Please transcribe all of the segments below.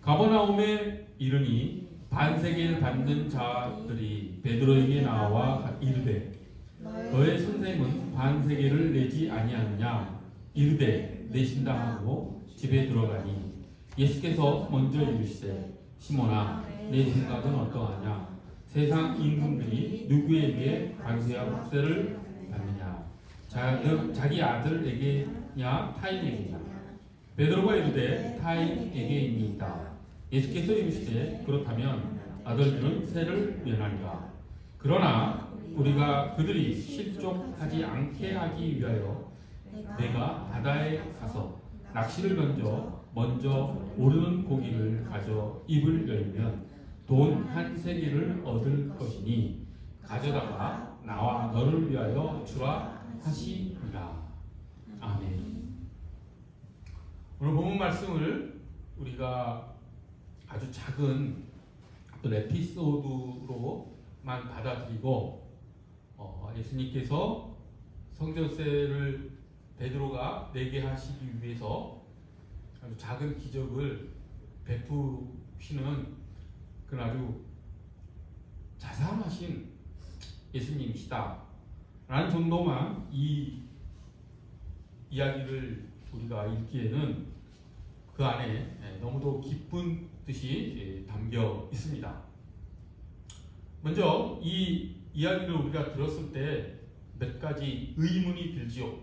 가버나움에 이르니 반세계를 받는 자들이 베드로에게 나와 이르되 너의 선생은 반세계를 내지 아니하느냐 이르되 내신다 하고 집에 들어가니 예수께서 먼저 이르시되 시몬아 내 생각은 어떠하냐 세상 임금들이 누구에게 관세와 복세를 받느냐 자기 아들에게냐 타인에게냐 베드로가 이르되 타인에게입니다. 예수께서 이르시되 그렇다면 아들들은 세를 면하리라. 그러나 우리가 그들이 실족하지 않게 하기 위하여 내가 바다에 가서 낚시를 던져 먼저 오르는 고기를 가져 입을 열면 돈 한 세기를 얻을 것이니 가져다가 나와 너를 위하여 주라 하시니라. 아멘. 오늘 본문 말씀을 우리가 아주 작은 어떤 에피소드로만 받아들이고 예수님께서 성전세를 베드로가 내게 하시기 위해서 아주 작은 기적을 베푸시는 그런 아주 자상하신 예수님이시다 라는 정도만 이 이야기를 우리가 읽기에는 그 안에 너무도 기쁜 뜻이 담겨 있습니다. 먼저 이 이야기를 우리가 들었을 때 몇 가지 의문이 들지요.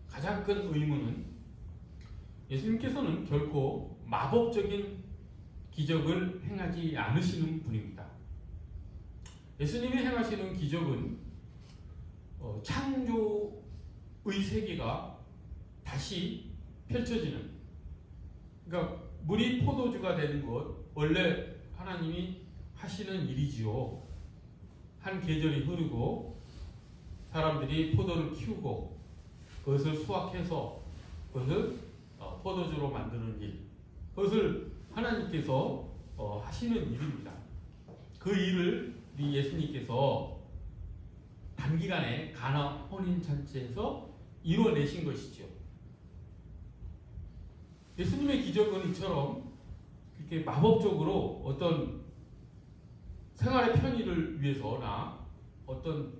가장 큰 의문은 예수님께서는 결코 마법적인 기적을 행하지 않으시는 분입니다. 예수님이 행하시는 기적은 창조의 세계가 다시 펼쳐지는, 그러니까 물이 포도주가 되는 것 원래 하나님이 하시는 일이지요. 한 계절이 흐르고 사람들이 포도를 키우고 그것을 수확해서 그것을 포도주로 만드는 일, 그것을 하나님께서 하시는 일입니다. 그 일을 우리 예수님께서 단기간에 가나 혼인잔치에서 이루어내신 것이죠. 예수님의 기적은 이처럼 이렇게 마법적으로 어떤 생활의 편의를 위해서나 어떤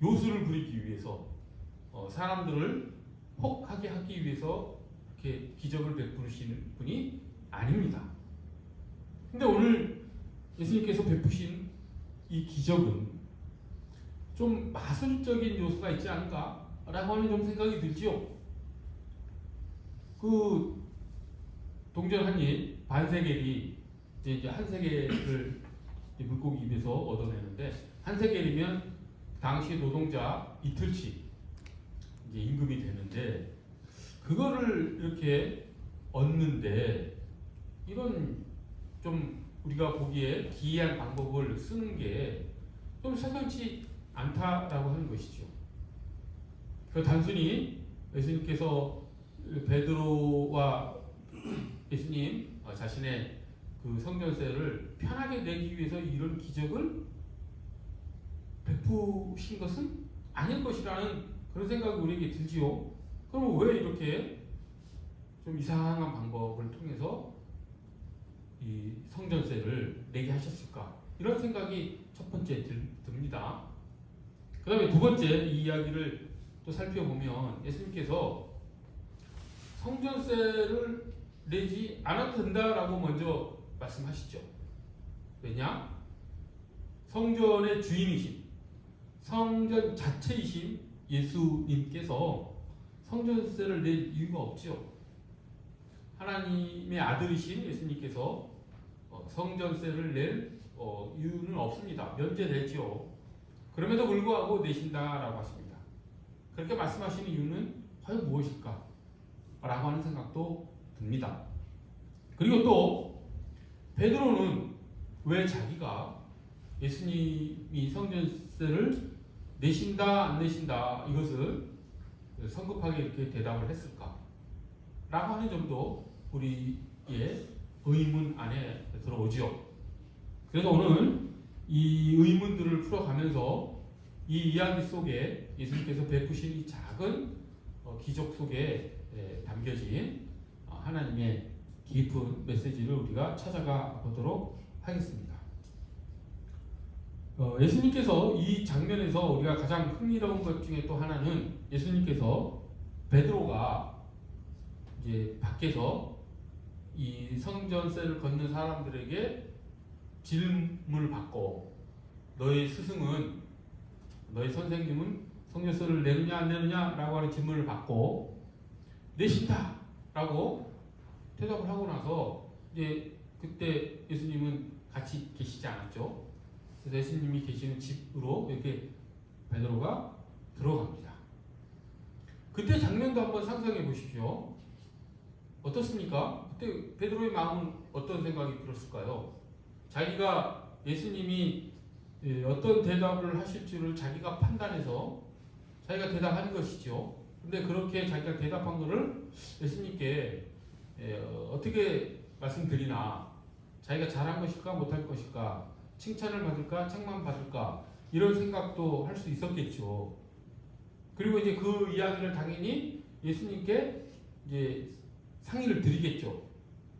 요술을 부리기 위해서 사람들을 혹하게 하기 위해서 이렇게 기적을 베푸시는 분이 아닙니다. 근데 오늘 예수님께서 베푸신 이 기적은 좀 마술적인 요소가 있지 않을까라고 하는 좀 생각이 들지요. 그 동전 한 입, 반세겔이 이제 한 세겔을 물고기 입에서 얻어내는데 한 세겔이면 당시 노동자 이틀치 이제 임금이 되는데 그거를 이렇게 얻는데 이런 좀 우리가 보기에 기이한 방법을 쓰는 게 좀 석연치 않다라고 하는 것이죠. 그 단순히 예수님께서 베드로와 예수님 자신의 그 성전세를 편하게 내기 위해서 이런 기적을 베푸신 것은 아닐 것이라는 그런 생각이 우리에게 들지요. 그럼 왜 이렇게 좀 이상한 방법을 통해서 이 성전세를 내게 하셨을까? 이런 생각이 첫 번째 듭니다. 그 다음에 두 번째 이 이야기를 또 살펴보면 예수님께서 성전세를 내지 않아도 된다라고 먼저 말씀하시죠. 왜냐? 성전의 주인이신, 성전 자체이신 예수님께서 성전세를 낼 이유가 없죠. 하나님의 아들이신 예수님께서 성전세를 낼 이유는 없습니다. 면제되죠. 그럼에도 불구하고 내신다라고 하십니다. 그렇게 말씀하시는 이유는 과연 무엇일까? 라고 하는 생각도 듭니다. 그리고 또 베드로는 왜 자기가 예수님이 성전세를 내신다 안 내신다 이것을 성급하게 이렇게 대답을 했을까? 라고 하는 점도 우리의 의문 안에 들어오죠. 그래서 오늘 이 의문들을 풀어가면서 이 이야기 속에 예수님께서 베푸신 이 작은 기적 속에 담겨진 하나님의 깊은 메시지를 우리가 찾아가 보도록 하겠습니다. 예수님께서 이 장면에서 우리가 가장 흥미로운 것 중에 또 하나는 예수님께서 베드로가 이제 밖에서 이 성전세를 걷는 사람들에게 질문을 받고 너희 스승은 너희 선생님은 성전세를 내느냐 안 내느냐 라고 하는 질문을 받고 내신다 라고 대답을 하고 나서 이제 그때 예수님은 같이 계시지 않았죠. 그래서 예수님이 계시는 집으로 이렇게 베드로가 들어갑니다. 그때 장면도 한번 상상해 보십시오. 어떻습니까? 그때 베드로의 마음은 어떤 생각이 들었을까요? 자기가 예수님이 어떤 대답을 하실 줄을 자기가 판단해서 자기가 대답하는 것이죠. 근데 그렇게 자기가 대답한 것을 예수님께 어떻게 말씀드리나, 자기가 잘한 것일까 못할 것일까, 칭찬을 받을까 책만 받을까, 이런 생각도 할 수 있었겠죠. 그리고 이제 그 이야기를 당연히 예수님께 이제 상의를 드리겠죠.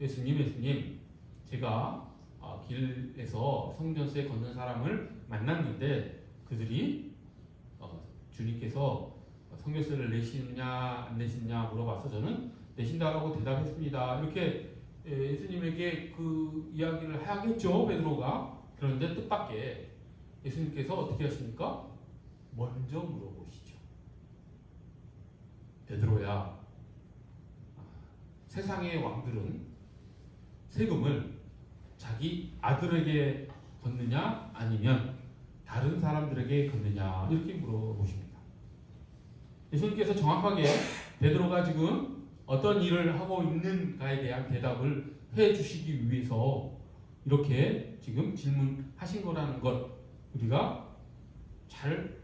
예수님, 제가 길에서 성전세 걷는 사람을 만났는데 그들이 주님께서 성전세를 내시느냐 안 내시느냐 물어봐서 저는 내신다라고 대답했습니다. 이렇게 예수님에게 그 이야기를 하겠죠, 베드로가. 그런데 뜻밖의 예수님께서 어떻게 하십니까? 먼저 물어보시죠. 베드로야, 세상의 왕들은 세금을 자기 아들에게 걷느냐 아니면 다른 사람들에게 걷느냐, 이렇게 물어보십니다. 예수님께서 정확하게 베드로가 지금 어떤 일을 하고 있는가에 대한 대답을 해 주시기 위해서 이렇게 지금 질문하신 거라는 것 우리가 잘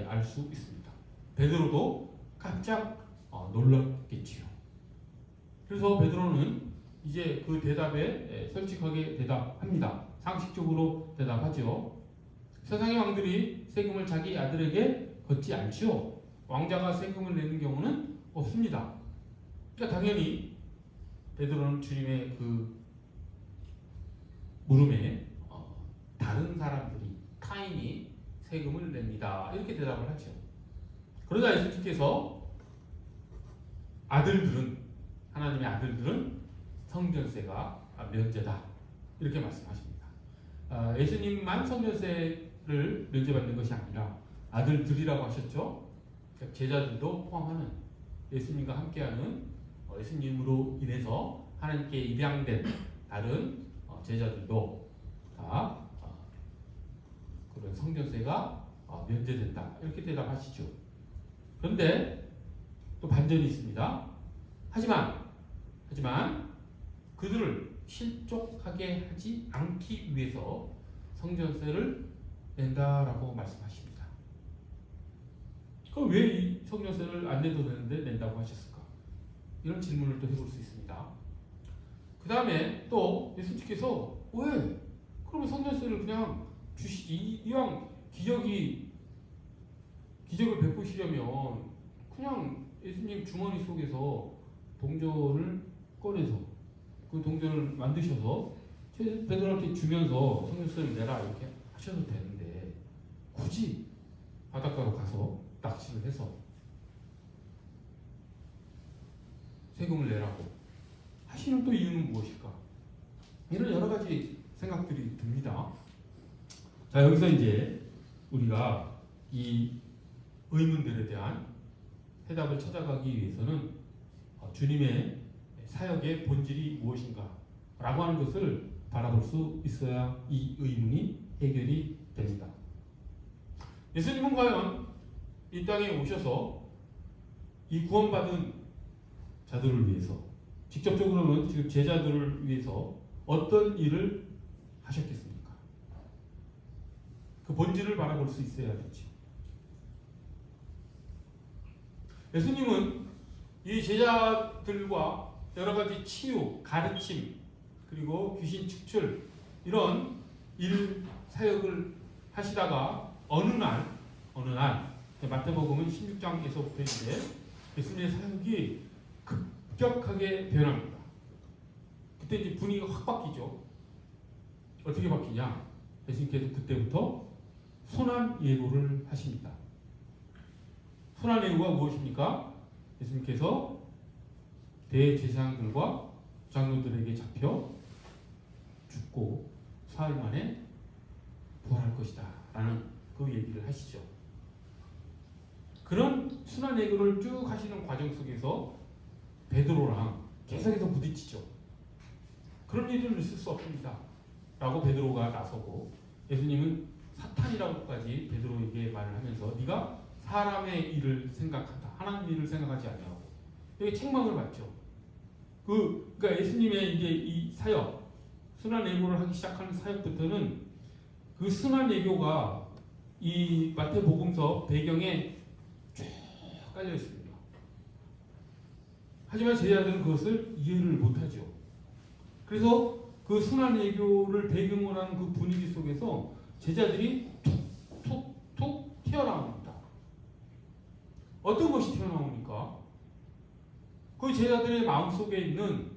알 수 있습니다. 베드로도 깜짝 놀랐겠지요. 그래서 베드로는 이제 그 대답에 솔직하게 대답합니다. 상식적으로 대답하죠. 세상의 왕들이 세금을 자기 아들에게 걷지 않지요. 왕자가 세금을 내는 경우는 없습니다. 그러니까 당연히 베드로는 주님의 그 물음에 다른 사람들이, 타인이 세금을 냅니다, 이렇게 대답을 하죠. 그러자 예수님께서 하나님의 아들들은 성전세가 면제다, 이렇게 말씀하십니다. 예수님만 성전세를 면제받는 것이 아니라 아들들이라고 하셨죠. 그러니까 제자들도 포함하는, 예수님과 함께하는 예수님으로 인해서 하나님께 입양된 다른 제자들도 다 그런 성전세가 면제된다, 이렇게 대답하시죠. 그런데 또 반전이 있습니다. 하지만 그들을 실족하게 하지 않기 위해서 성전세를 낸다라고 말씀하십니다. 그럼 왜 이 성전세를 안 내도 되는데 낸다고 하셨을까? 이런 질문을 또 해볼 수 있습니다. 그 다음에 또 예수님께서 왜 그러면 성전세를 그냥 주시지, 이왕 기적을 베푸시려면 그냥 예수님 주머니 속에서 동전을 꺼내서 그 동전을 만드셔서 베드로한테 주면서 성전세를 내라, 이렇게 하셔도 되는데 굳이 바닷가로 가서 낚시를 해서 세금을 내라고 하시는 또 이유는 무엇일까? 이런 여러 가지 생각들이 듭니다. 자, 여기서 이제 우리가 이 의문들에 대한 해답을 찾아가기 위해서는 주님의 사역의 본질이 무엇인가 라고 하는 것을 바라볼 수 있어야 이 의문이 해결이 됩니다. 예수님은 과연 이 땅에 오셔서 이 구원받은 자들을 위해서, 직접적으로는 지금 제자들을 위해서 어떤 일을 하셨겠습니까? 그 본질을 바라볼 수 있어야겠죠. 예수님은 이 제자들과 여러 가지 치유, 가르침, 그리고 귀신 축출, 이런 일 사역을 하시다가 어느 날 마태복음은 16장에서부터 이제 예수님의 사역이 급격하게 변합니다. 그때 이제 분위기가 확 바뀌죠. 어떻게 바뀌냐? 예수님께서 그때부터 순환 예고를 하십니다. 순환 예고가 무엇입니까? 예수님께서 대제사장들과 장로들에게 잡혀 죽고 사흘 만에 부활할 것이다 라는 그 얘기를 하시죠. 그런 순환 예고를 쭉 하시는 과정 속에서 베드로랑 계속해서 부딪히죠. 그런 일은 있을 수 없습니다 라고 베드로가 나서고, 예수님은 사탄이라고까지 베드로에게 말을 하면서 네가 사람의 일을 생각한다, 하나님 일을 생각하지 아니하고, 여기 책망을 받죠. 그러니까 예수님의 이제 이 사역, 순환 예고를 하기 시작하는 사역부터는 그 순환 예고가 이 마태복음서 배경에 쭉 깔려 있습니다. 하지만 제자들은 그것을 이해를 못하죠. 그래서 그 순환 예고를 배경으로 하는 그 분위기 속에서 제자들이 툭툭툭 튀어나옵니다. 어떤 것이 튀어나옵니까? 그 제자들의 마음속에 있는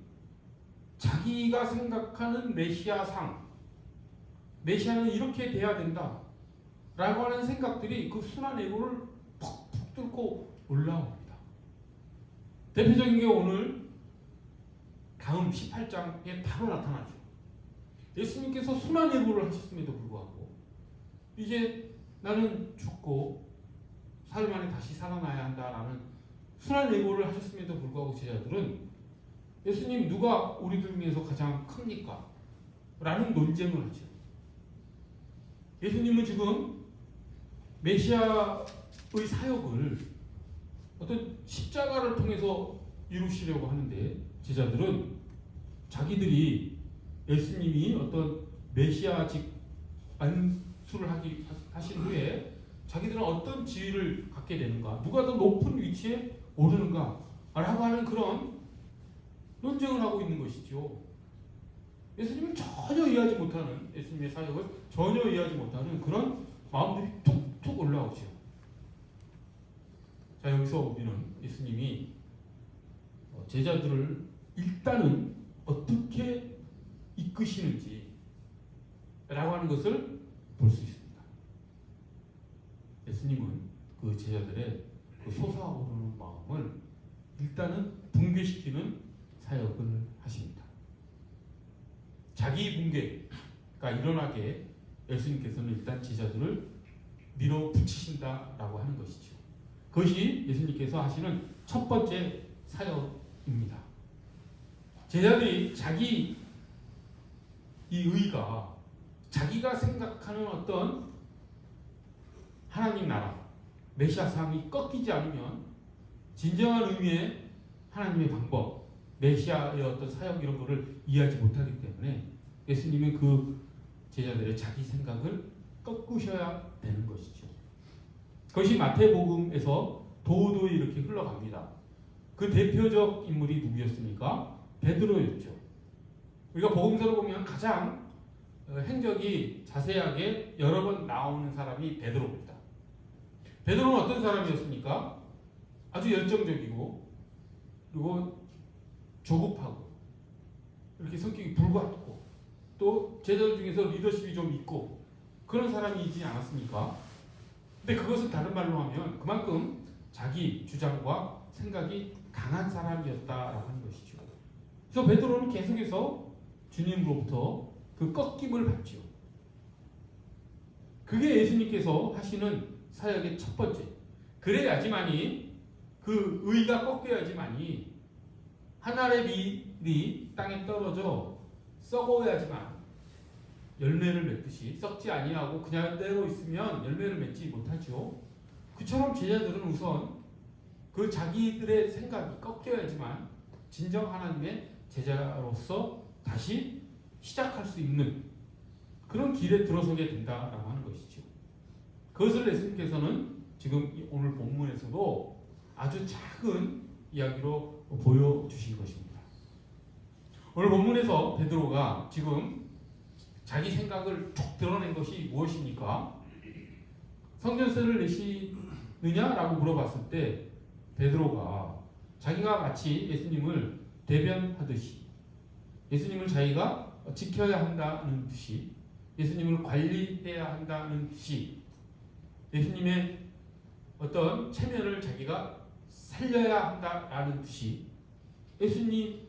자기가 생각하는 메시아상, 메시아는 이렇게 돼야 된다 라고 하는 생각들이 그 순환 예고를 푹푹 뚫고 올라옵니다. 대표적인 게 오늘 다음 18장에 바로 나타나죠. 예수님께서 순환 예고를 하셨음에도 불구하고 이제 나는 죽고 사흘 만에 다시 살아나야 한다라는 순환 예고를 하셨음에도 불구하고 제자들은 예수님 누가 우리들 중에서 가장 큽니까? 라는 논쟁을 하죠. 예수님은 지금 메시아의 사역을 어떤 십자가를 통해서 이루시려고 하는데, 제자들은 자기들이 예수님이 어떤 메시아직 안수를 하신 후에 자기들은 어떤 지위를 갖게 되는가, 누가 더 높은 위치에 오르는가 라고 하는 그런 논쟁을 하고 있는 것이죠. 예수님을 전혀 이해하지 못하는, 예수님의 사역을 전혀 이해하지 못하는 그런 마음들이 툭툭 올라오죠. 자, 여기서 우리는 예수님이 제자들을 일단은 어떻게 이끄시는지 라고 하는 것을 볼 수 있습니다. 예수님은 그 제자들의 그 솟아오르는 마음을 일단은 붕괴시키는 사역을 하십니다. 자기 붕괴가 일어나게 예수님께서는 일단 제자들을 밀어붙이신다라고 하는 것이죠. 그것이 예수님께서 하시는 첫 번째 사역입니다. 제자들이 자기 이 의가, 자기가 생각하는 어떤 하나님 나라, 메시아 사항이 꺾이지 않으면 진정한 의미의 하나님의 방법, 메시아의 어떤 사역 이런 거를 이해하지 못하기 때문에 예수님은 그 제자들의 자기 생각을 꺾으셔야 되는 것이죠. 그것이 마태복음에서 도도히 이렇게 흘러갑니다. 그 대표적 인물이 누구였습니까? 베드로였죠. 우리가 복음서를 보면 가장 행적이 자세하게 여러 번 나오는 사람이 베드로입니다. 베드로는 어떤 사람이었습니까? 아주 열정적이고, 그리고 조급하고, 이렇게 성격이 불같고, 또 제자들 중에서 리더십이 좀 있고 그런 사람이지 않았습니까? 근데 그것을 다른 말로 하면 그만큼 자기 주장과 생각이 강한 사람이었다라고 하는 것이죠. 그래서 베드로는 계속해서 주님으로부터 그 꺾임을 받죠. 그게 예수님께서 하시는 사역의 첫 번째. 그래야지만이, 그 의가 꺾여야지만이 한 알의 밀이 땅에 떨어져 썩어야지만 열매를 맺듯이, 썩지 아니하고 그냥 대로 있으면 열매를 맺지 못하죠. 그처럼 제자들은 우선 그 자기들의 생각이 꺾여야지만 진정 하나님의 제자로서 다시 시작할 수 있는 그런 길에 들어서게 된다라고 하는 것이죠. 그것을 예수님께서는 지금 오늘 본문에서도 아주 작은 이야기로 보여주신 것입니다. 오늘 본문에서 베드로가 지금 자기 생각을 툭 드러낸 것이 무엇입니까? 성전세를 내시느냐라고 물어봤을 때 베드로가 자기가 마치 예수님을 대변하듯이 예수님을 자기가 지켜야 한다는 뜻이, 예수님을 관리해야 한다는 뜻이, 예수님의 어떤 체면을 자기가 살려야 한다라는 뜻이, 예수님이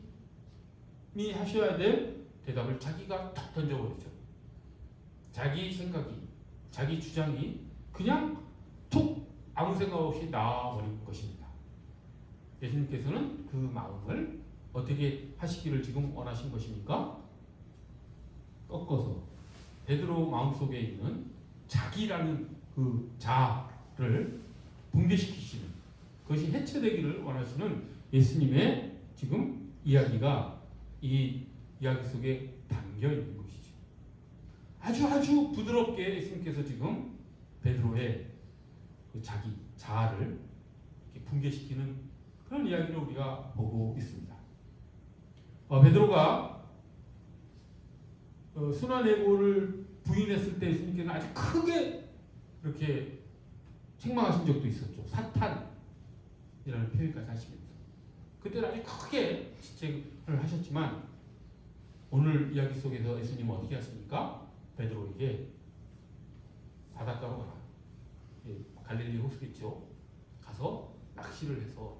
하셔야 될 대답을 자기가 탁 던져버리죠. 자기 생각이, 자기 주장이 그냥 툭 아무 생각 없이 나와버린 것입니다. 예수님께서는 그 마음을 어떻게 하시기를 지금 원하신 것입니까? 꺾어서 베드로 마음속에 있는 자기라는 그 자를 붕괴시키시는, 그것이 해체되기를 원하시는 예수님의 지금 이야기가 이 이야기 속에 담겨 있는 것이죠. 아주 부드럽게 예수님께서 지금 베드로의 그 자기 자아를 이렇게 붕괴시키는 그런 이야기를 우리가 보고 있습니다. 베드로가 순환예고를 부인했을 때 예수님께서는 아주 크게 이렇게 책망하신 적도 있었죠. 사탄이라는 표현까지 하시면서 그때는 아주 크게 지적을 하셨지만, 오늘 이야기 속에서 예수님은 어떻게 하십니까? 베드로에게 바닷가로 가라. 갈릴리 호수겠죠. 가서 낚시를 해서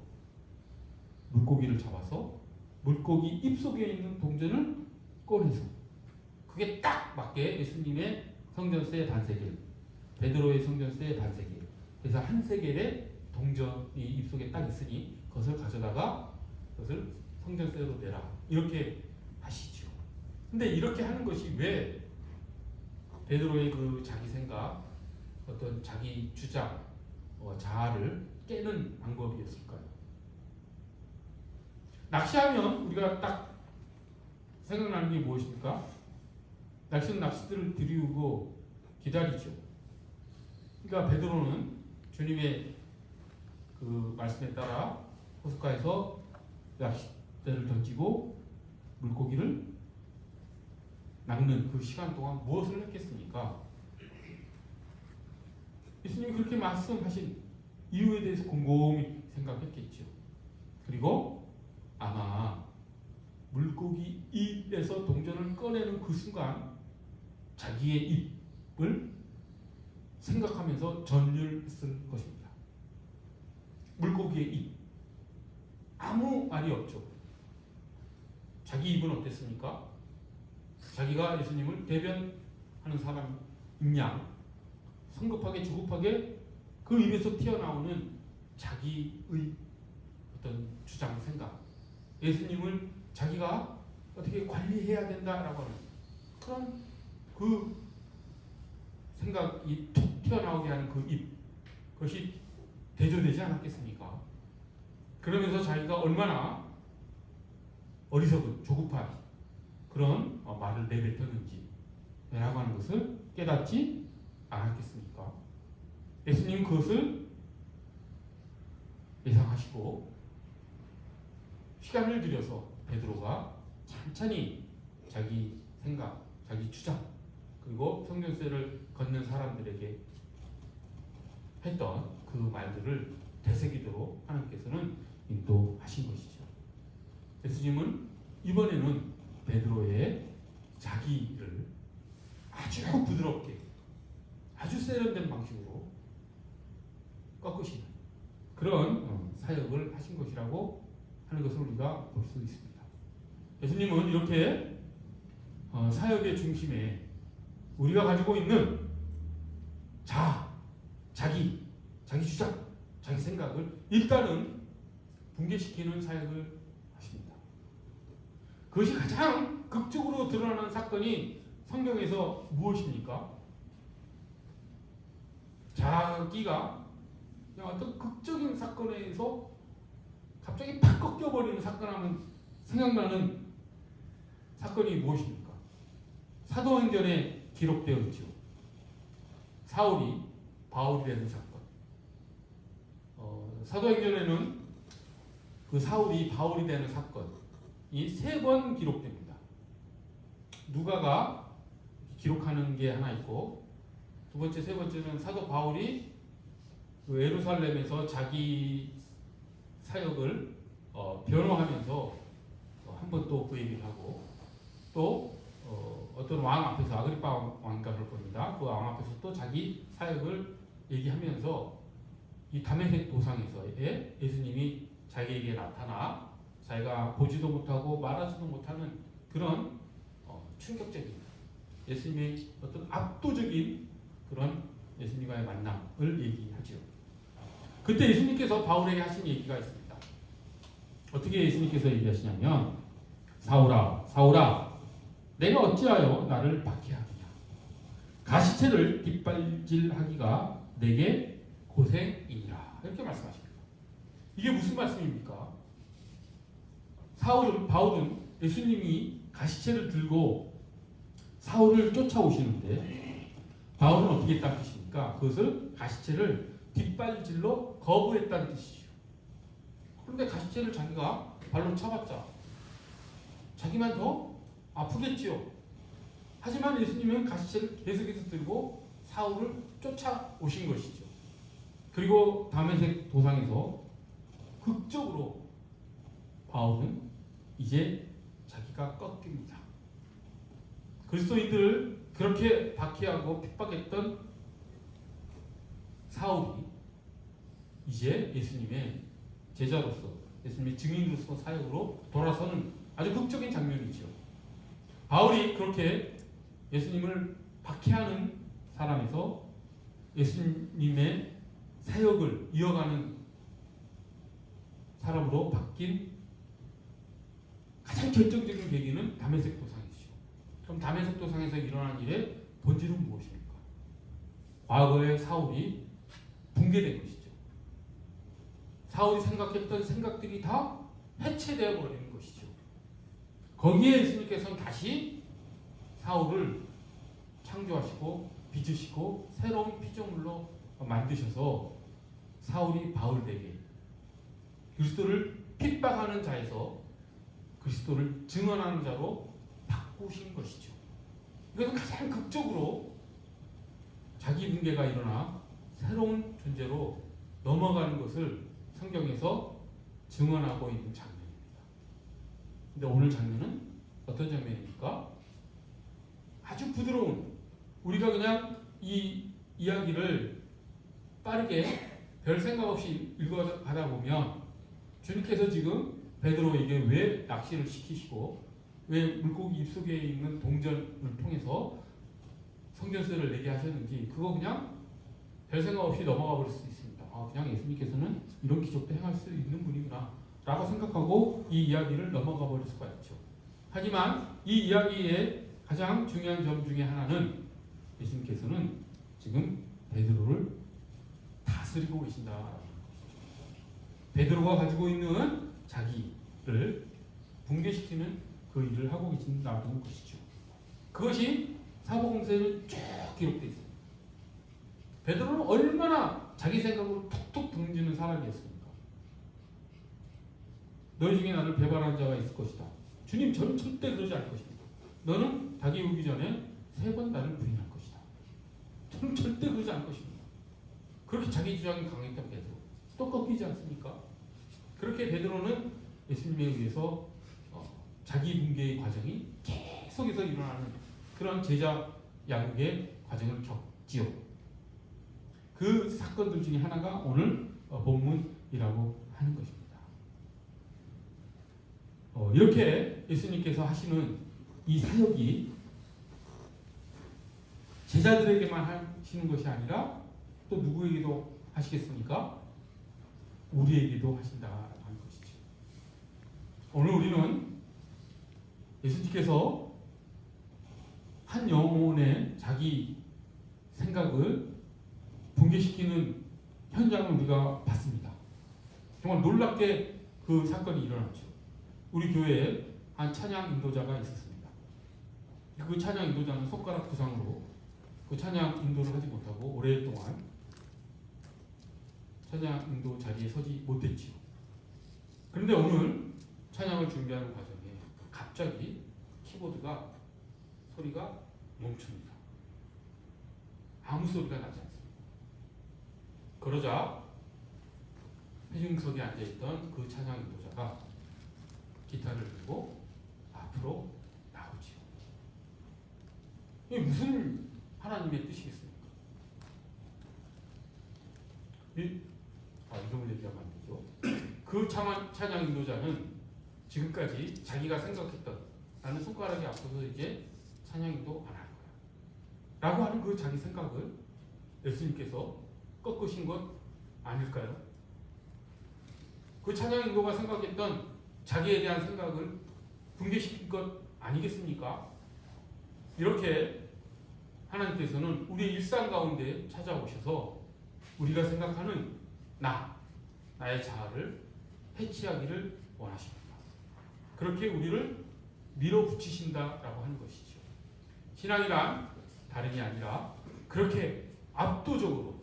물고기를 잡아서 물고기 입속에 있는 동전을 꺼내서, 그게 딱 맞게 예수님의 성전세 반세겔, 베드로의 성전세 반세겔, 그래서 한 세겔의 동전이 입속에 딱 있으니 그것을 가져다가 그것을 성전세로 내라, 이렇게 하시죠. 근데 이렇게 하는 것이 왜 베드로의 그 자기 생각, 어떤 자기 주장, 자아를 깨는 방법이었을까요? 낚시하면 우리가 딱 생각나는 게 무엇입니까? 낚시는 낚싯대를 들이우고 기다리죠. 그러니까 베드로는 주님의 그 말씀에 따라 호숫가에서 낚싯대를 던지고 물고기를 낚는 그 시간 동안 무엇을 했겠습니까? 예수님이 그렇게 말씀하신 이유에 대해서 곰곰이 생각했겠죠. 그리고 아마 물고기 입에서 동전을 꺼내는 그 순간 자기의 입을 생각하면서 전율했을 것입니다. 물고기의 입, 아무 말이 없죠. 자기 입은 어땠습니까? 자기가 예수님을 대변하는 사람인 양 성급하게 조급하게 그 입에서 튀어나오는 자기의 어떤 주장, 생각, 예수님을 자기가 어떻게 관리해야 된다라고 하는 그런 그 생각이 툭 튀어나오게 하는 그 입, 그것이 대조되지 않았겠습니까? 그러면서 자기가 얼마나 어리석은 조급한 그런 말을 내뱉었는지 라고 하는 것을 깨닫지 않았겠습니까? 예수님 그것을 예상하시고 시간을 들여서 베드로가 천천히 자기 생각, 자기 주장, 그리고 성전세를 걷는 사람들에게 했던 그 말들을 되새기도록 하나님께서는 인도하신 것이죠. 예수님은 이번에는 베드로의 자기를 아주 부드럽게, 아주 세련된 방식으로 꺾으시는 그런 사역을 하신 것이라고 하는 것을 우리가 볼 수 있습니다. 예수님은 이렇게 사역의 중심에 우리가 가지고 있는 자기 주장, 자기 생각을 일단은 붕괴시키는 사역을 하십니다. 그것이 가장 극적으로 드러나는 사건이 성경에서 무엇입니까? 자기가 그냥 어떤 극적인 사건에서 갑자기 팍 꺾여버리는 사건 하면 생각나는 사건이 무엇입니까? 사도행전에 기록되어 있죠. 사울이 바울이 되는 사건. 사도행전에는 그 사울이 바울이 되는 사건이 3번 기록됩니다. 누가가 기록하는 게 하나 있고, 두 번째, 세 번째는 사도 바울이 예루살렘에서 자기 사역을 변호하면서 한 번 또 그 얘기를 하고, 또 어떤 왕 앞에서 아그리파 왕인가 그럴 겁니다. 그 왕 앞에서 또 자기 사역을 얘기하면서 이 다메섹 도상에서의 예수님이 자기에게 나타나 자기가 보지도 못하고 말하지도 못하는 그런 충격적인 예수님의 어떤 압도적인 그런 예수님과의 만남을 얘기하죠. 그때 예수님께서 바울에게 하신 얘기가 있습니다. 어떻게 예수님께서 얘기하시냐면 사울아 사울아 내가 어찌하여 나를 박해하느냐 가시체를 빗발질하기가 내게 고생이니라 이렇게 말씀하십니다. 이게 무슨 말씀입니까? 바울은 예수님이 가시체를 들고 사울을 쫓아오시는데 바울은 어떻게 했다는 뜻입니까? 그것을 가시체를 빗발질로 거부했다는 뜻이죠. 그런데 가시체를 자기가 발로 차봤자 자기만 더 아프겠지요. 하지만 예수님은 가시체를 계속해서 들고 사울을 쫓아오신 것이죠. 그리고 다메섹 도상에서 극적으로 바울은 이제 자기가 꺾입니다. 그리스도인들을 그렇게 박해하고 핍박했던 사울이 이제 예수님의 제자로서 예수님의 증인으로서 사역으로 돌아서는 아주 극적인 장면이죠. 바울이 그렇게 예수님을 박해하는 사람에서 예수님의 사역을 이어가는 사람으로 바뀐 가장 결정적인 계기는 다메섹 도상이죠. 그럼 다메섹 도상에서 일어난 일의 본질은 무엇입니까? 과거의 사울이 붕괴된 것이죠. 사울이 생각했던 생각들이 다 해체되어 버리는 것이죠. 거기에 예수님께서는 다시 사울을 창조하시고 빚으시고 새로운 피조물로 만드셔서 사울이 바울에게 그리스도를 핍박하는 자에서 그리스도를 증언하는 자로 바꾸신 것이죠. 이것은 가장 극적으로 자기 붕괴가 일어나 새로운 존재로 넘어가는 것을 성경에서 증언하고 있는 장면입니다. 근데 오늘 장면은 어떤 장면입니까? 아주 부드러운, 우리가 그냥 이 이야기를 빠르게 별 생각 없이 읽어가다 보면 주님께서 지금 베드로에게 왜 낚시를 시키시고 왜 물고기 입속에 있는 동전을 통해서 성전세를 내게 하셨는지 그거 그냥 별 생각 없이 넘어가 버릴 수 있습니다. 그냥 예수님께서는 이런 기적도 행할 수 있는 분이구나 라고 생각하고 이 이야기를 넘어가 버릴 수가 있죠. 하지만 이 이야기의 가장 중요한 점 중에 하나는 예수님께서는 지금 베드로를 다스리고 계신다라는 것이죠. 베드로가 가지고 있는 자기를 붕괴시키는 그 일을 하고 계신다는 것이죠. 그것이 사복음서에 쭉 기록되어 있습니다. 베드로는 얼마나 자기 생각으로 툭툭 던지는 사람이었습니까? 너희 중에 나를 배반한 자가 있을 것이다. 주님, 저는 절대 그러지 않을 것입니다. 너는 닭이 오기 전에 3번 나를 부인할 것이다. 저는 절대 그러지 않을 것입니다. 그렇게 자기 주장이 강했던 베드로 또 꺾이지 않습니까? 그렇게 베드로는 예수님에 의해서 자기 붕괴의 과정이 계속해서 일어나는 그런 제자 양육의 과정을 겪지요. 그 사건들 중에 하나가 오늘 본문이라고 하는 것입니다. 이렇게 예수님께서 하시는 이 사역이 제자들에게만 하시는 것이 아니라 또 누구에게도 하시겠습니까? 우리에게도 하신다는 것이죠. 오늘 우리는 예수님께서 한 영혼의 자기 생각을 붕괴시키는 현장을 우리가 봤습니다. 정말 놀랍게 그 사건이 일어났죠. 우리 교회에 한 찬양 인도자가 있었습니다. 그 찬양 인도자는 손가락 부상으로 그 찬양 인도를 하지 못하고 오랫동안 찬양 인도 자리에 서지 못했지요. 그런데 오늘 찬양을 준비하는 과정에 갑자기 키보드가 소리가 멈춥니다. 아무 소리가 나지 않습니다. 그러자 회중석에 앉아있던 그 찬양 인도자가 기타를 들고 앞으로 나오지요. 이게 무슨 하나님의 뜻이겠습니까? 이름을 얘기하면 안 되죠. 그 찬양 인도자는 지금까지 자기가 생각했던 나는 손가락이 아파서 이제 찬양 인도 안 할 거야 라고 하는 그 자기 생각을 예수님께서 꺾으신 것 아닐까요? 그 찬양 인도가 생각했던 자기에 대한 생각을 붕괴시킨 것 아니겠습니까? 이렇게 하나님께서는 우리의 일상 가운데 찾아오셔서 우리가 생각하는 나의 자아를 해치하기를 원하십니다. 그렇게 우리를 밀어붙이신다라고 하는 것이죠. 신앙이란 다름이 아니라 그렇게 압도적으로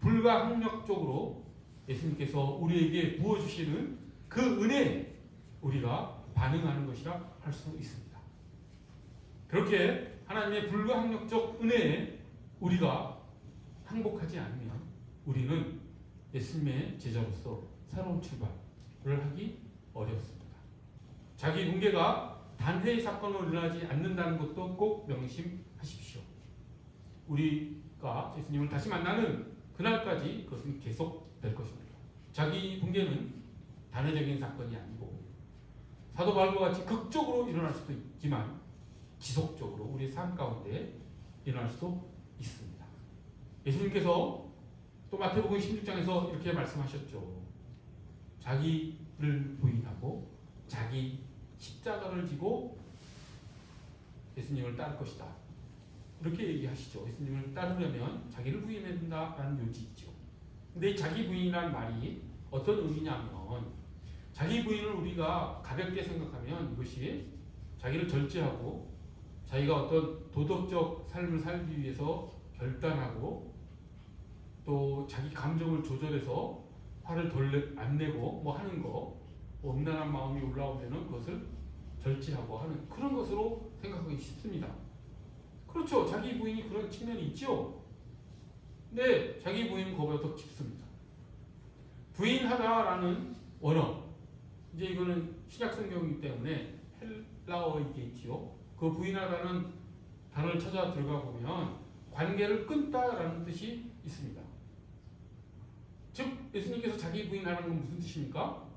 불가항력적으로 예수님께서 우리에게 부어주시는 그 은혜에 우리가 반응하는 것이라 할 수 있습니다. 그렇게 하나님의 불가항력적 은혜에 우리가 항복하지 않으면 우리는 예수님의 제자로서 새로운 출발을 하기 어렵습니다. 자기 붕괴가 단회의 사건으로 일어나지 않는다는 것도 꼭 명심하십시오. 우리가 예수님을 다시 만나는 그날까지 그것은 계속될 것입니다. 자기 붕괴는 단회적인 사건이 아니고 사도 바울과 같이 극적으로 일어날 수도 있지만 지속적으로 우리의 삶 가운데 일어날 수도 있습니다. 예수님께서 또 마태복음 16장에서 이렇게 말씀하셨죠. 자기를 부인하고 자기 십자가를 지고 예수님을 따를 것이다. 이렇게 얘기하시죠. 예수님을 따르려면 자기를 부인해야 된다라는 요지 있죠. 근데 자기 부인이라는 말이 어떤 의미냐면 자기 부인을 우리가 가볍게 생각하면 이것이 자기를 절제하고 자기가 어떤 도덕적 삶을 살기 위해서 결단하고 또 자기 감정을 조절해서 화를 덜 안 내고 뭐 하는 거 엄란한 마음이 올라오면은 그것을 절제하고 하는 그런 것으로 생각하기 쉽습니다. 그렇죠. 자기 부인이 그런 측면이 있죠. 근데 자기 부인은 그보다 더 깊습니다. 부인하다라는 원어 이제 이거는 신약 성경이기 때문에 헬라어이겠지요. 그 부인하다는 단어를 찾아 들어가 보면 관계를 끊다라는 뜻이 있습니다. 즉 예수님께서 자기 부인하는 건 무슨 뜻입니까?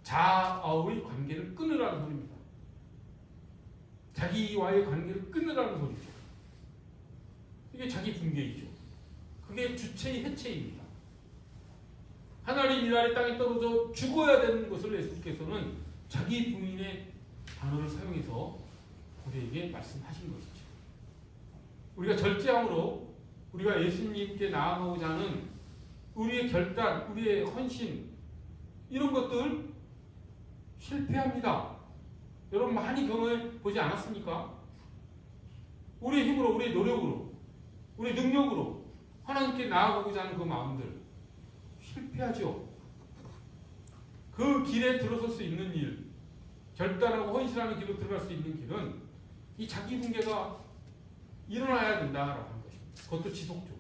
자아의 관계를 끊으라는 소리입니다. 자기와의 관계를 끊으라는 소리죠. 이게 자기 붕괴이죠. 그게 주체의 해체입니다. 하나님 이 아래 땅에 떨어져 죽어야 되는 것을 예수님께서는 자기 부인의 단어를 사용해서 우리에게 말씀하신 것이죠. 우리가 절제함으로 우리가 예수님께 나아가고자 하는 우리의 결단, 우리의 헌신 이런 것들 실패합니다. 여러분 많이 경험해 보지 않았습니까? 우리의 힘으로, 우리의 노력으로, 우리의 능력으로 하나님께 나아가고자 하는 그 마음들 실패하죠. 그 길에 들어설 수 있는 일, 결단하고 헌신하는 길로 들어갈 수 있는 길은 이 자기 붕괴가 일어나야 된다라고 하는 것입니다. 그것도 지속적으로.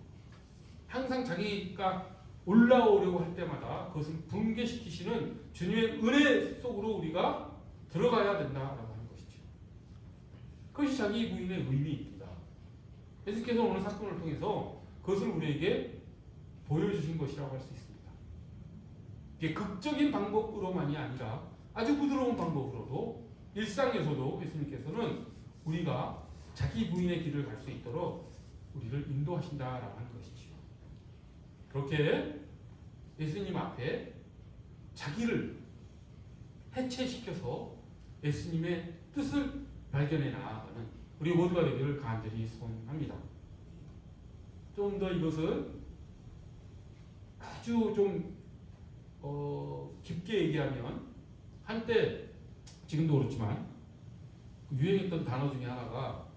항상 자기가 올라오려고 할 때마다 그것을 붕괴시키시는 주님의 은혜 속으로 우리가 들어가야 된다라고 하는 것이죠. 그것이 자기 부인의 의미입니다. 예수께서 오늘 사건을 통해서 그것을 우리에게 보여주신 것이라고 할 수 있습니다. 이게 극적인 방법으로만이 아니라 아주 부드러운 방법으로도 일상에서도 예수님께서는 우리가 자기 부인의 길을 갈 수 있도록 우리를 인도하신다라고 하는 것이지요. 그렇게 예수님 앞에 자기를 해체시켜서 예수님의 뜻을 발견해 나아가는 우리 모두가 되기를 간절히 소원합니다. 좀 더 이것을 아주 좀 깊게 얘기하면 한때 지금도 그렇지만 유행했던 단어 중에 하나가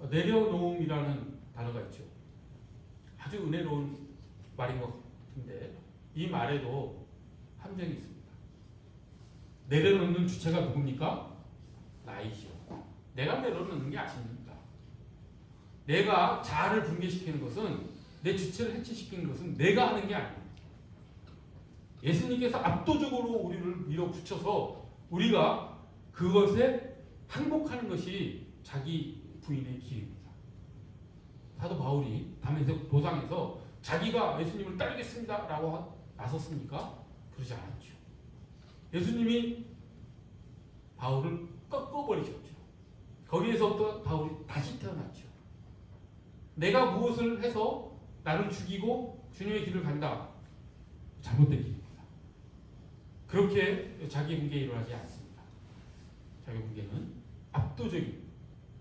내려놓음이라는 단어가 있죠. 아주 은혜로운 말인 것 같은데 이 말에도 함정이 있습니다. 내려놓는 주체가 누굽니까? 나이죠. 내가 내려놓는 게 아닙니다. 내가 자아를 붕괴시키는 것은 내 주체를 해체시키는 것은 내가 하는 게 아닙니다. 예수님께서 압도적으로 우리를 밀어붙여서 우리가 그것에 항복하는 것이 자기 부인의 길입니다. 사도 바울이 다메섹 도상에서 자기가 예수님을 따르겠습니다라고 나섰습니까? 그러지 않았죠. 예수님이 바울을 꺾어버리셨죠. 거기에서부터 바울이 다시 태어났죠. 내가 무엇을 해서 나를 죽이고 주님의 길을 간다. 잘못된 길입니다. 그렇게 자기 붕괴에 일어나지 않습니다. 자기 붕괴는 압도적인,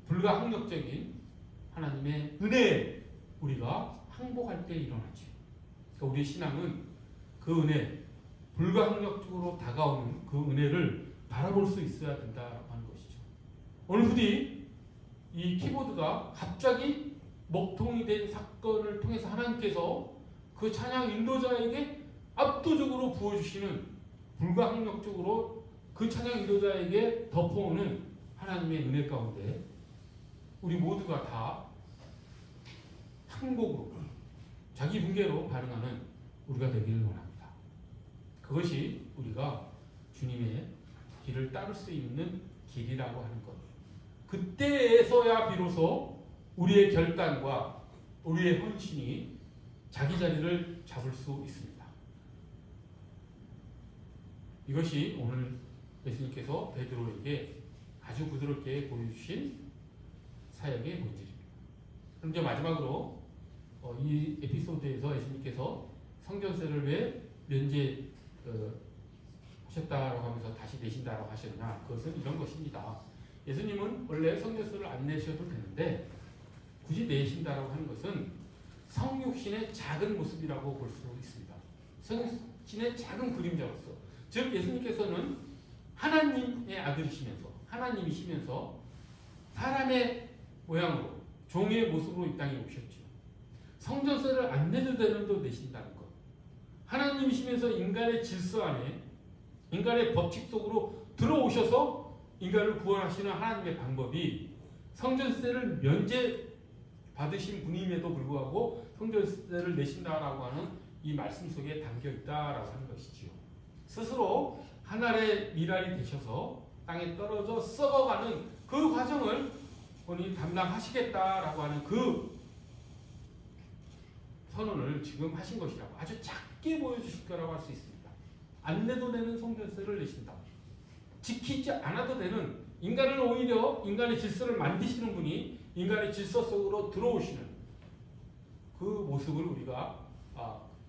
불가항력적인 하나님의 은혜에 우리가 항복할 때 일어나죠. 그러니까 우리의 신앙은 그 은혜, 불가항력적으로 다가오는 그 은혜를 바라볼 수 있어야 된다고 하는 것이죠. 오늘 부디 이 키보드가 갑자기 먹통이 된 사건을 통해서 하나님께서 그 찬양 인도자에게 압도적으로 부어주시는, 불가항력적으로 그 찬양 인도자에게 덮어오는 하나님의 은혜 가운데 우리 모두가 다 항복으로, 자기 붕괴로 반응하는 우리가 되기를 원합니다. 그것이 우리가 주님의 길을 따를 수 있는 길이라고 하는 것. 그때에서야 비로소 우리의 결단과 우리의 헌신이 자기 자리를 잡을 수 있습니다. 이것이 오늘 예수님께서 베드로에게 아주 부드럽게 보여주신 사역의 본질입니다. 그럼 이제 마지막으로 이 에피소드에서 예수님께서 성전세를 왜 하셨다라고 하면서 다시 내신다라고 하셨냐, 그것은 이런 것입니다. 예수님은 원래 성전세를 안 내셔도 되는데 굳이 내신다라고 하는 것은 성육신의 작은 모습이라고 볼 수 있습니다. 성육신의 작은 그림자로서, 즉 예수님께서는 하나님의 아들이시면서, 하나님이시면서 사람의 모양으로, 종의 모습으로 이 땅에 오셨죠. 성전세를 안 내도 되는도 내신다는 것. 하나님이시면서 인간의 질서 안에, 인간의 법칙 속으로 들어오셔서 인간을 구원하시는 하나님의 방법이 성전세를 면제받으신 분임에도 불구하고 성전세를 내신다라고 하는 이 말씀 속에 담겨 있다라고 하는 것이지요. 스스로 하늘의 미랄이 되셔서 땅에 떨어져 썩어가는 그 과정을 본인이 담당하시겠다라고 하는 그 선언을 지금 하신 것이라고, 아주 작게 보여주실 거라고 할 수 있습니다. 안 내도 되는 성전세를 내신다. 지키지 않아도 되는, 인간을 오히려 인간의 질서를 만드시는 분이 인간의 질서 속으로 들어오시는 그 모습을 우리가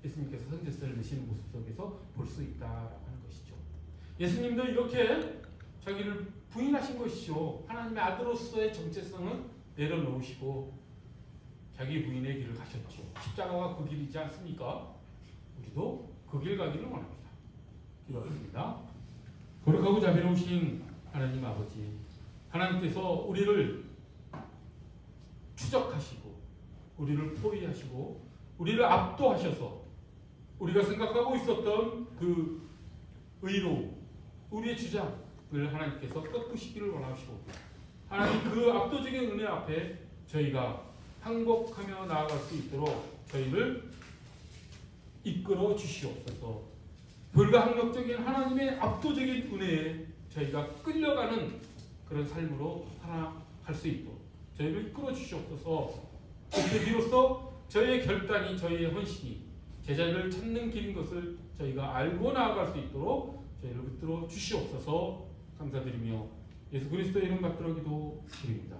예수님께서 성전세를 내시는 모습 속에서 볼 수 있다라고 하는 것이죠. 예수님도 이렇게 자기를 부인하신 것이죠. 하나님의 아들로서의 정체성은 내려놓으시고 자기 부인의 길을 가셨죠. 십자가가 그 길이지 않습니까? 우리도 그 길 가기를 원합니다. 기도하겠습니다. 거룩하고 자비로우신 하나님 아버지, 하나님께서 우리를 추적하시고 우리를 포위하시고 우리를 압도하셔서 우리가 생각하고 있었던 그 의로움, 우리의 주장을 하나님께서 꺾으시기를 원하시고, 하나님 그 압도적인 은혜 앞에 저희가 항복하며 나아갈 수 있도록 저희를 이끌어 주시옵소서. 불가항력적인 하나님의 압도적인 은혜에 저희가 끌려가는 그런 삶으로 살아갈 수 있도록 저희를 이끌어 주시옵소서. 그때 비로소 저희의 결단이, 저희의 헌신이 제자를 찾는 길인 것을 저희가 알고 나아갈 수 있도록 저희를 붙들어 주시옵소서. 감사드리며 예수 그리스도의 이름 받들어 기도드립니다.